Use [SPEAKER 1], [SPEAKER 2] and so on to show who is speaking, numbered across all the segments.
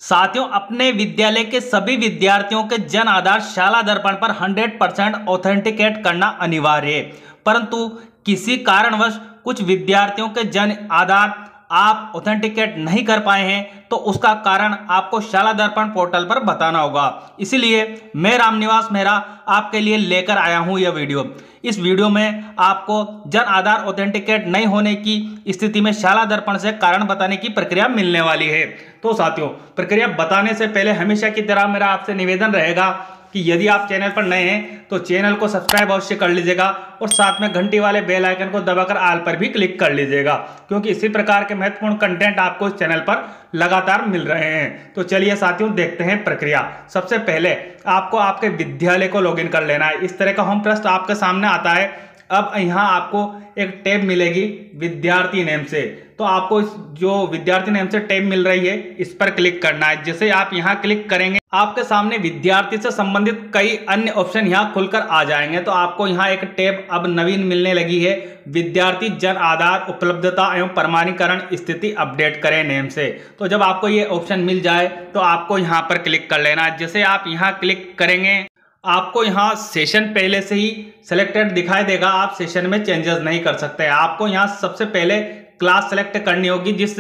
[SPEAKER 1] साथियों, अपने विद्यालय के सभी विद्यार्थियों के जन आधार शाला दर्पण पर 100% ऑथेंटिकेट करना अनिवार्य है। परंतु किसी कारणवश कुछ विद्यार्थियों के जन आधार आप ऑथेंटिकेट नहीं कर पाए हैं, तो उसका कारण आपको शाला दर्पण पोर्टल पर बताना होगा। इसीलिए मैं रामनिवास मेहरा आपके लिए लेकर आया हूं यह वीडियो। इस वीडियो में आपको जन आधार ऑथेंटिकेट नहीं होने की स्थिति में शाला दर्पण से कारण बताने की प्रक्रिया मिलने वाली है। तो साथियों, प्रक्रिया बताने से पहले हमेशा की तरह मेरा आपसे निवेदन रहेगा कि यदि आप चैनल पर नए हैं तो चैनल को सब्सक्राइब अवश्य कर लीजिएगा और साथ में घंटी वाले बेल आइकन को दबाकर ऑल पर भी क्लिक कर लीजिएगा, क्योंकि इसी प्रकार के महत्वपूर्ण कंटेंट आपको इस चैनल पर लगातार मिल रहे हैं। तो चलिए साथियों, देखते हैं प्रक्रिया। सबसे पहले आपको आपके विद्यालय को लॉगिन कर लेना है। इस तरह का होम पेज आपके सामने आता है। अब यहाँ आपको एक टैब मिलेगी विद्यार्थी नेम से, तो आपको इस जो विद्यार्थी नेम से टैब मिल रही है इस पर क्लिक करना है। जैसे आप यहाँ क्लिक करेंगे, आपके सामने विद्यार्थी से संबंधित कई अन्य ऑप्शन यहाँ खुलकर आ जाएंगे। तो आपको यहाँ एक टैब अब नवीन मिलने लगी है, विद्यार्थी जन आधार उपलब्धता एवं प्रमाणीकरण स्थिति अपडेट करें नेम से। तो जब आपको ये ऑप्शन मिल जाए तो आपको यहाँ पर क्लिक कर लेना है। जैसे आप यहाँ क्लिक करेंगे, आपको यहाँ सेशन पहले से ही सिलेक्टेड दिखाई देगा। आप सेशन में चेंजेस नहीं कर सकते। आपको यहाँ सबसे पहले क्लास सेलेक्ट करनी होगी। जिस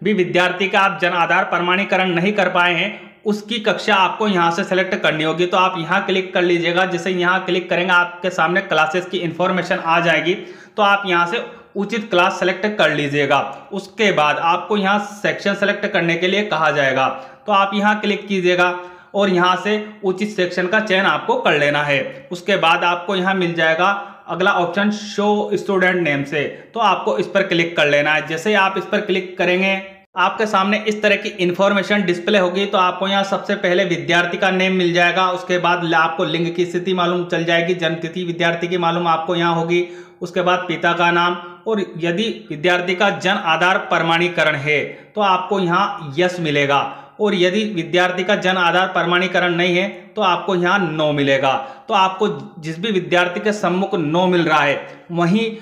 [SPEAKER 1] भी विद्यार्थी का आप जन आधार प्रमाणीकरण नहीं कर पाए हैं उसकी कक्षा आपको यहाँ से सेलेक्ट करनी होगी। तो आप यहाँ क्लिक कर लीजिएगा। जैसे यहाँ क्लिक करेंगे, आपके सामने क्लासेस की इंफॉर्मेशन आ जाएगी। तो आप यहाँ से उचित क्लास सेलेक्ट कर लीजिएगा। उसके बाद आपको यहाँ सेक्शन सेलेक्ट करने के लिए कहा जाएगा, तो आप यहाँ क्लिक कीजिएगा और यहाँ से उचित सेक्शन का चयन आपको कर लेना है। उसके बाद आपको यहाँ मिल जाएगा अगला ऑप्शन शो स्टूडेंट नेम से, तो आपको इस पर क्लिक कर लेना है। जैसे आप इस पर क्लिक करेंगे, आपके सामने इस तरह की इंफॉर्मेशन डिस्प्ले होगी। तो आपको यहाँ सबसे पहले विद्यार्थी का नेम मिल जाएगा। उसके बाद आपको लिंग की स्थिति मालूम चल जाएगी, जन्म तिथि विद्यार्थी की मालूम आपको यहाँ होगी। उसके बाद पिता का नाम, और यदि विद्यार्थी का जन आधार प्रमाणीकरण है तो आपको यहाँ यस मिलेगा, और यदि विद्यार्थी का जन आधार प्रमाणीकरण नहीं है तो आपको यहाँ नो मिलेगा। तो आपको जिस भी विद्यार्थी के सम्मुख नो मिल रहा है वहीं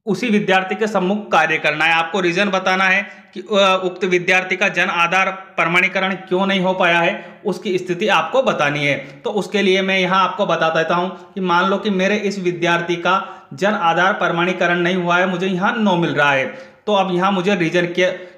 [SPEAKER 1] उसी विद्यार्थी के सम्मुख कार्य करना है। आपको रीजन बताना है कि उक्त विद्यार्थी का जन आधार प्रमाणीकरण क्यों नहीं हो पाया है, उसकी स्थिति आपको बतानी है। तो उसके लिए मैं यहाँ आपको बता देता हूँ कि मान लो कि मेरे इस विद्यार्थी का जन आधार प्रमाणीकरण नहीं हुआ है, मुझे यहाँ नो मिल रहा है। तो अब यहाँ मुझे रीजन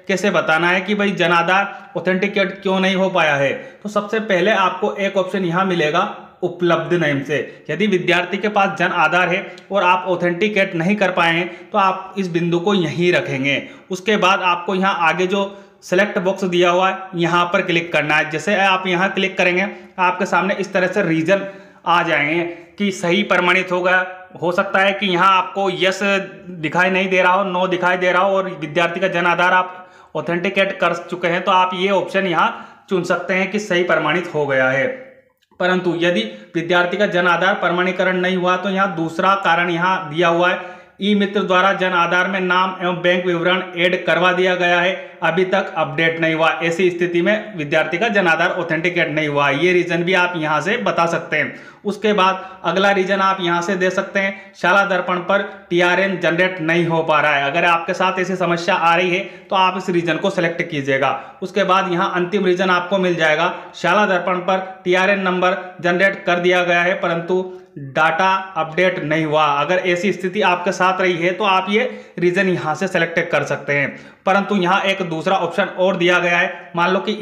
[SPEAKER 1] कैसे बताना है कि भाई जन आधार ऑथेंटिकेट क्यों नहीं हो पाया है। तो सबसे पहले आपको एक ऑप्शन यहाँ मिलेगा उपलब्ध नेम से। यदि विद्यार्थी के पास जन आधार है और आप ऑथेंटिकेट नहीं कर पाए हैं तो आप इस बिंदु को यहीं रखेंगे। उसके बाद आपको यहाँ आगे जो सेलेक्ट बॉक्स दिया हुआ है यहाँ पर क्लिक करना है। जैसे आप यहाँ क्लिक करेंगे, आपके सामने इस तरह से रीजन आ जाएंगे कि सही प्रमाणित हो गया। हो सकता है कि यहाँ आपको यस दिखाई नहीं दे रहा हो, नो दिखाई दे रहा हो, और विद्यार्थी का जन आधार आप ऑथेंटिकेट कर चुके हैं, तो आप ये ऑप्शन यहाँ चुन सकते हैं कि सही प्रमाणित हो गया है। परंतु यदि विद्यार्थी का जन आधार प्रमाणीकरण नहीं हुआ तो यहाँ दूसरा कारण यहाँ दिया हुआ है, ई मित्र द्वारा जन आधार में नाम एवं बैंक विवरण ऐड करवा दिया गया है, अभी तक अपडेट नहीं हुआ। ऐसी स्थिति में विद्यार्थी का जन आधार ऑथेंटिकेट नहीं हुआ। ये रीजन भी आप यहाँ से बता सकते हैं। उसके बाद अगला रीजन आप यहाँ से दे सकते हैं, शाला दर्पण पर टीआरएन जनरेट नहीं हो पा रहा है। अगर आपके साथ ऐसी समस्या आ रही है तो आप इस रीजन को सिलेक्ट कीजिएगा। उसके बाद यहाँ अंतिम रीजन आपको मिल जाएगा, शाला दर्पण पर टीआरएन नंबर जनरेट कर दिया गया है परंतु डाटा अपडेट नहीं हुआ। अगर ऐसी स्थिति आपके साथ रही है तो आप ये रीजन यहाँ से सेलेक्ट कर सकते हैं। परंतु यहाँ एक दूसरा ऑप्शन और दिया गया है, मान लो कि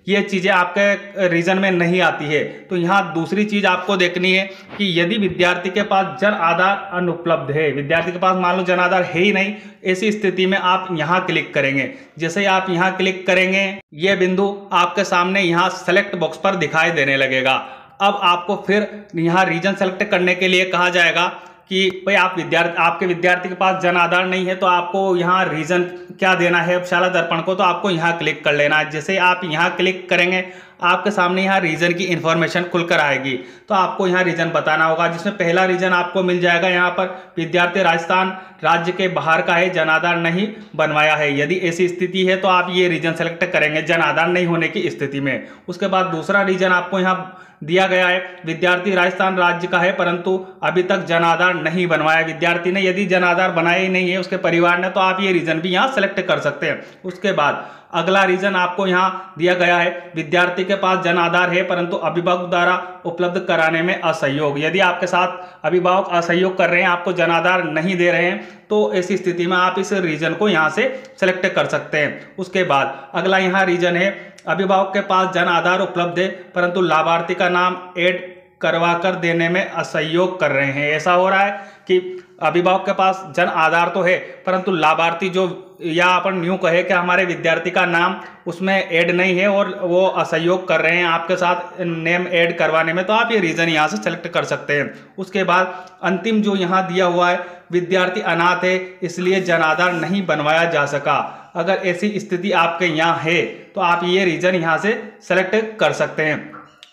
[SPEAKER 1] ये चीज़ें आपके रीजन में नहीं आती है तो यहाँ दूसरी चीज़ आपको देखनी है कि यदि विद्यार्थी के पास जन आधार अनुपलब्ध है, विद्यार्थी के पास मान लो जन आधार है ही नहीं, ऐसी स्थिति में आप यहाँ क्लिक करेंगे। जैसे आप यहाँ क्लिक करेंगे, ये बिंदु आपके सामने यहाँ सेलेक्ट बॉक्स पर दिखाई देने लगेगा। अब आपको फिर यहाँ रीजन सेलेक्ट करने के लिए कहा जाएगा कि भाई आपके विद्यार्थी के पास जन आधार नहीं है तो आपको यहाँ रीजन क्या देना है शाला दर्पण को, तो आपको यहाँ क्लिक कर लेना है। जैसे आप यहाँ क्लिक करेंगे, आपके सामने यहाँ रीजन की इंफॉर्मेशन खुलकर आएगी। तो आपको यहाँ रीजन बताना होगा, जिसमें पहला रीजन आपको मिल जाएगा यहाँ पर विद्यार्थी राजस्थान राज्य के बाहर का है, जन आधार नहीं बनवाया है। यदि ऐसी स्थिति है तो आप ये रीजन सेलेक्ट करेंगे जन आधार नहीं होने की स्थिति में। उसके बाद दूसरा रीजन आपको यहाँ दिया गया है, विद्यार्थी राजस्थान राज्य का है परंतु अभी तक जन आधार नहीं बनवाया विद्यार्थी ने। यदि जन आधार बनाया ही नहीं है उसके परिवार ने, तो आप ये रीजन भी यहाँ सेलेक्ट कर सकते हैं। उसके बाद अगला रीजन आपको यहाँ दिया गया है, विद्यार्थी के पास जन आधार है परंतु अभिभावक द्वारा उपलब्ध कराने में असहयोग। यदि आपके साथ अभिभावक असहयोग कर रहे हैं, आपको जन आधार नहीं दे रहे हैं, तो ऐसी स्थिति में आप इस रीजन को यहाँ से सेलेक्ट कर सकते हैं। उसके बाद अगला यहाँ रीजन है, अभिभावक के पास जन आधार उपलब्ध है परंतु लाभार्थी का नाम ऐड करवा कर देने में असहयोग कर रहे हैं। ऐसा हो रहा है कि अभिभावक के पास जन आधार तो है परंतु लाभार्थी जो, या अपन यूँ कहे कि हमारे विद्यार्थी का नाम उसमें ऐड नहीं है और वो असहयोग कर रहे हैं आपके साथ नेम ऐड करवाने में, तो आप ये रीज़न यहाँ से सेलेक्ट कर सकते हैं। उसके बाद अंतिम जो यहाँ दिया हुआ है, विद्यार्थी अनाथ है इसलिए जन आधार नहीं बनवाया जा सका। अगर ऐसी स्थिति आपके यहाँ है तो आप ये रीज़न यहाँ से सेलेक्ट कर सकते हैं।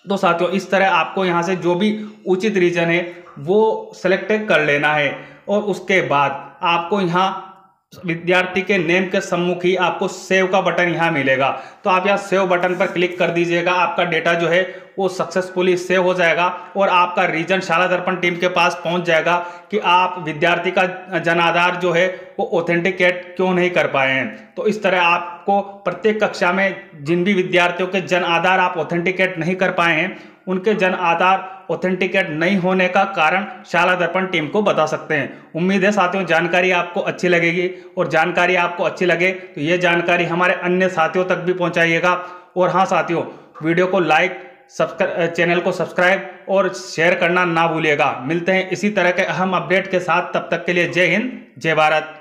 [SPEAKER 1] तो साथियों, इस तरह आपको यहाँ से जो भी उचित रीजन है वो सेलेक्ट कर लेना है और उसके बाद आपको यहाँ विद्यार्थी के नेम के सम्मुख ही आपको सेव का बटन यहाँ मिलेगा। तो आप यहाँ सेव बटन पर क्लिक कर दीजिएगा, आपका डेटा जो है वो सक्सेसफुली सेव हो जाएगा और आपका रीजन शाला दर्पण टीम के पास पहुंच जाएगा कि आप विद्यार्थी का जन आधार जो है वो ऑथेंटिकेट क्यों नहीं कर पाए हैं। तो इस तरह आपको प्रत्येक कक्षा में जिन भी विद्यार्थियों के जन आधार आप ऑथेंटिकेट नहीं कर पाए हैं, उनके जन आधार ऑथेंटिकेट नहीं होने का कारण शाला दर्पण टीम को बता सकते हैं। उम्मीद है साथियों जानकारी आपको अच्छी लगेगी, और जानकारी आपको अच्छी लगे तो ये जानकारी हमारे अन्य साथियों तक भी पहुंचाइएगा। और हाँ साथियों, वीडियो को लाइक, चैनल को सब्सक्राइब और शेयर करना ना भूलिएगा। मिलते हैं इसी तरह के अहम अपडेट के साथ, तब तक के लिए जय हिंद, जय भारत।